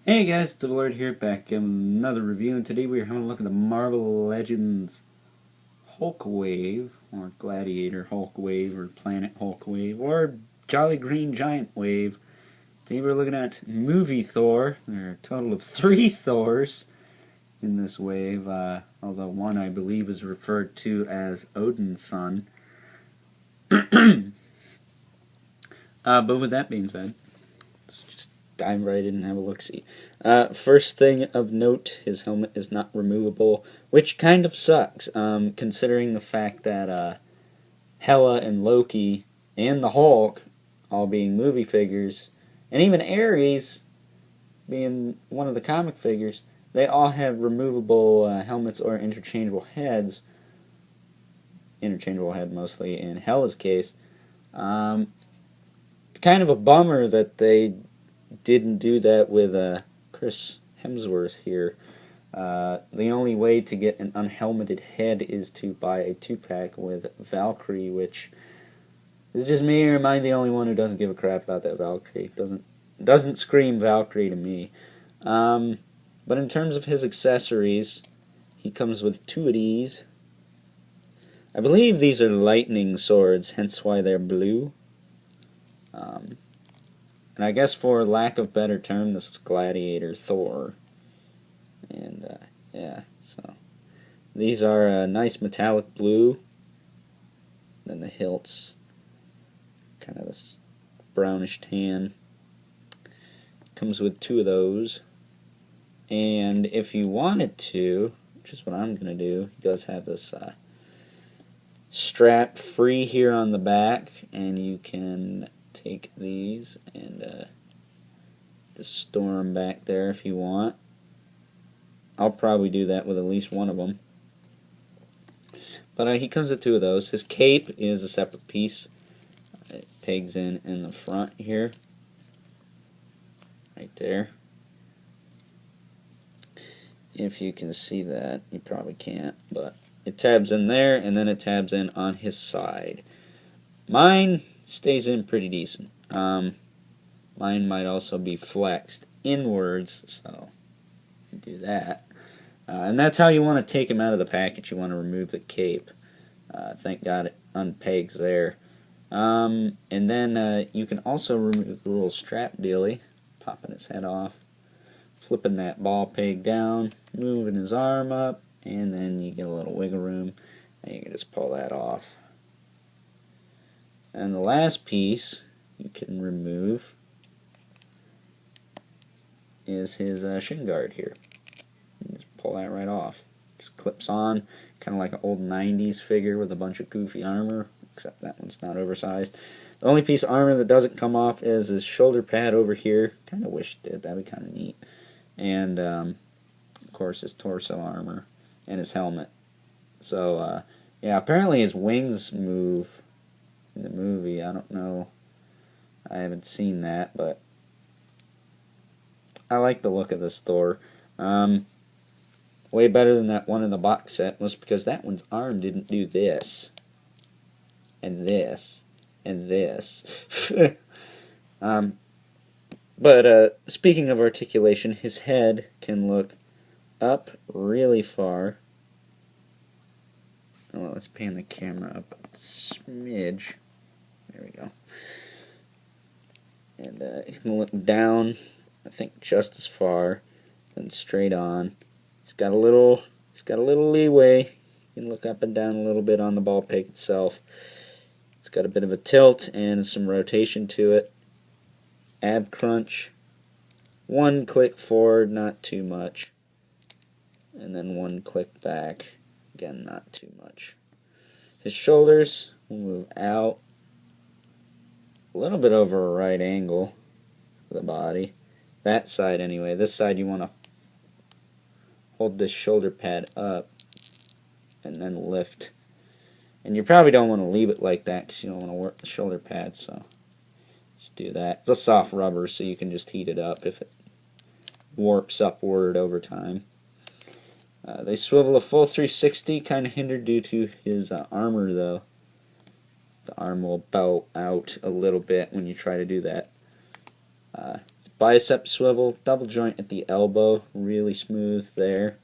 Hey guys, it's the Lord here, back in another review, and today we're having a look at the Marvel Legends Hulk Wave, or Gladiator Hulk Wave, or Planet Hulk Wave, or Jolly Green Giant Wave. Today we're looking at movie Thor. There are a total of 3 Thors in this wave, although one I believe is referred to as Odin's son. But with that being said, let's just dive right in and have a look-see. First thing of note, his helmet is not removable, which kind of sucks, considering the fact that Hela and Loki and the Hulk, all being movie figures, and even Ares being one of the comic figures, they all have removable helmets or interchangeable heads. Interchangeable head mostly in Hela's case. It's kind of a bummer that they didn't do that with Chris Hemsworth here. The only way to get an unhelmeted head is to buy a 2-pack with Valkyrie, which is just me, or am I the only one who doesn't give a crap about that Valkyrie? Doesn't scream Valkyrie to me. But in terms of his accessories, he comes with 2 of these. I believe these are lightning swords, hence why they're blue. And I guess for lack of better term, this is Gladiator Thor. And, yeah, so these are a nice metallic blue. Then the hilts, kind of this brownish tan. Comes with 2 of those. And if you wanted to, which is what I'm going to do, he does have this strap free here on the back, and you can take these and just store them back there if you want. I'll probably do that with at least one of them. But he comes with 2 of those. His cape is a separate piece. It pegs in the front here. Right there. If you can see that, you probably can't, but it tabs in there, and then it tabs in on his side. Mine stays in pretty decent. Mine might also be flexed inwards, so do that. And that's how you want to take him out of the package. You want to remove the cape. Thank God it unpegs there. And then you can also remove the little strap dealie, popping his head off, flipping that ball peg down, moving his arm up, and then you get a little wiggle room, and you can just pull that off. And the last piece you can remove is his shin guard here. You just pull that right off. Just clips on, kind of like an old 90s figure with a bunch of goofy armor, except that one's not oversized. The only piece of armor that doesn't come off is his shoulder pad over here. Kind of wish it did. That'd be kind of neat. And, of course, his torso armor and his helmet. So, yeah, apparently his wings move in the movie. I don't know. I haven't seen that, but I like the look of this Thor. Way better than that one in the box set was because that one's arm didn't do this. And this. And this. But speaking of articulation, his head can look up really far. Well, let's pan the camera up a smidge. There we go. And he can look down, I think, just as far, then straight on. He's got a little leeway. You can look up and down a little bit on the ball peg itself. It's got a bit of a tilt and some rotation to it. Ab crunch. 1 click forward, not too much. and then one click back. Again, not too much. His shoulders will move out a little bit over a right angle to the body. That side anyway. This side you want to hold this shoulder pad up and then lift. And you probably don't want to leave it like that because you don't want to work the shoulder pad, so just do that. It's a soft rubber, so you can just heat it up if it warps upward over time. They swivel a full 360, kind of hindered due to his armor, though. The arm will bow out a little bit when you try to do that. Bicep swivel, double joint at the elbow, really smooth there.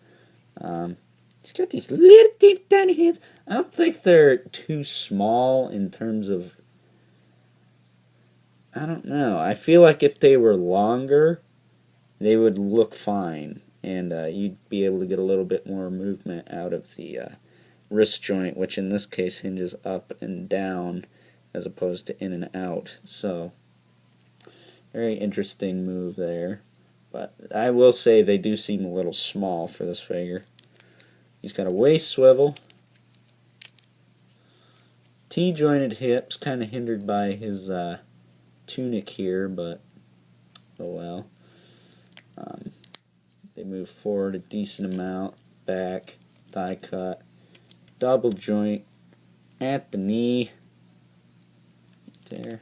He's got these little tiny hands. I don't think they're too small in terms of... I don't know. I feel like if they were longer, they would look fine. And you'd be able to get a little bit more movement out of the wrist joint, which in this case hinges up and down as opposed to in and out. So, very interesting move there. But I will say they do seem a little small for this figure. He's got a waist swivel. T-jointed hips, kind of hindered by his tunic here, but oh well. They move forward a decent amount, back, thigh cut, double joint at the knee, there.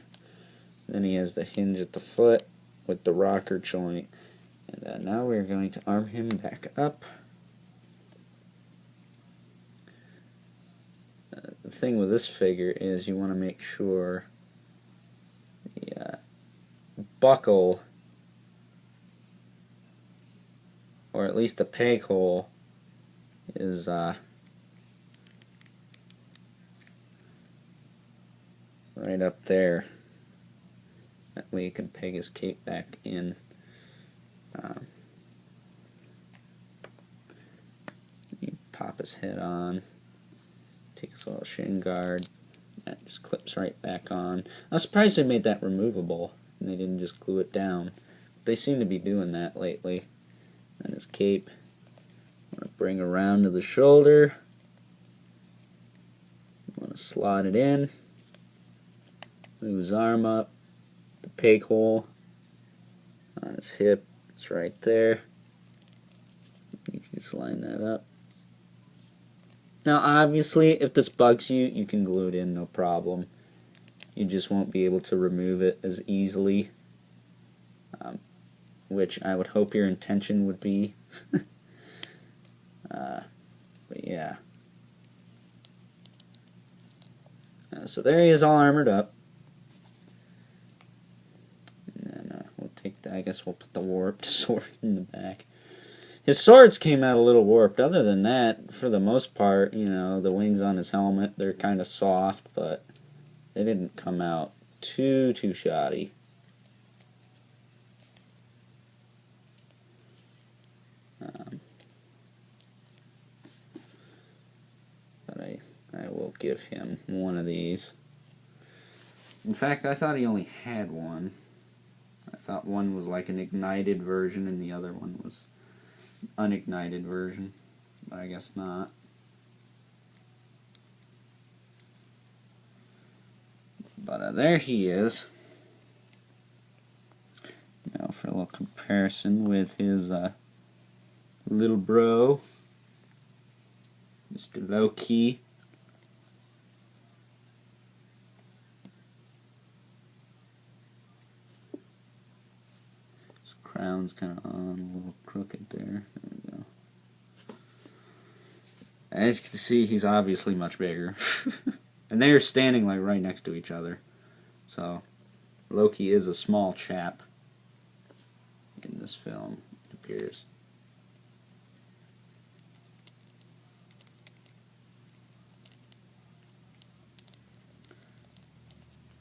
Then he has the hinge at the foot with the rocker joint. And now we're going to arm him back up. The thing with this figure is you want to make sure the buckle, or at least the peg hole, is right up there. That way you can peg his cape back in. You pop his head on, take his little shin guard, that just clips right back on. I'm surprised they made that removable and they didn't just glue it down. They seem to be doing that lately. And his cape, I'm going to bring around to the shoulder. I'm going to slot it in, move his arm up, the peg hole on his hip, it's right there. You can just line that up. Now obviously if this bugs you, you can glue it in, no problem. You just won't be able to remove it as easily, which I would hope your intention would be. But yeah. So there he is, all armored up. And then we'll take the, I guess we'll put the warped sword in the back. His swords came out a little warped. Other than that, for the most part, you know, the wings on his helmet, they're kind of soft, but they didn't come out too shoddy. But I will give him one of these. In fact, I thought he only had one. I thought one was like an ignited version and the other one was unignited version, but I guess not. But there he is. Now for a little comparison with his little bro, Mr. Loki. His crown's kind of on, a little crooked there. There we go. As you can see, he's obviously much bigger. And they are standing like right next to each other. So, Loki is a small chap in this film, it appears.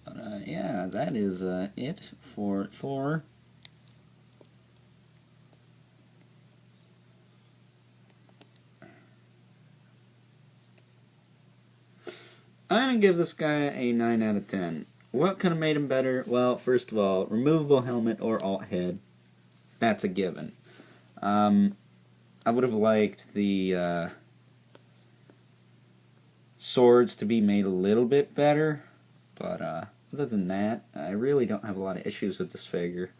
But yeah, that is it for Thor. I'm going to give this guy a 9 out of 10. What could have made him better? Well, first of all, removable helmet or alt head. That's a given. I would have liked the swords to be made a little bit better, but other than that, I really don't have a lot of issues with this figure.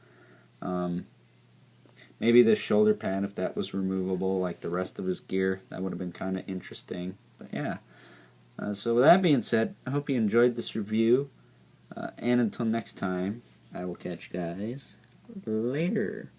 Maybe the shoulder pad, if that was removable like the rest of his gear, that would have been kind of interesting. But yeah, so with that being said, I hope you enjoyed this review, and until next time, I will catch you guys later.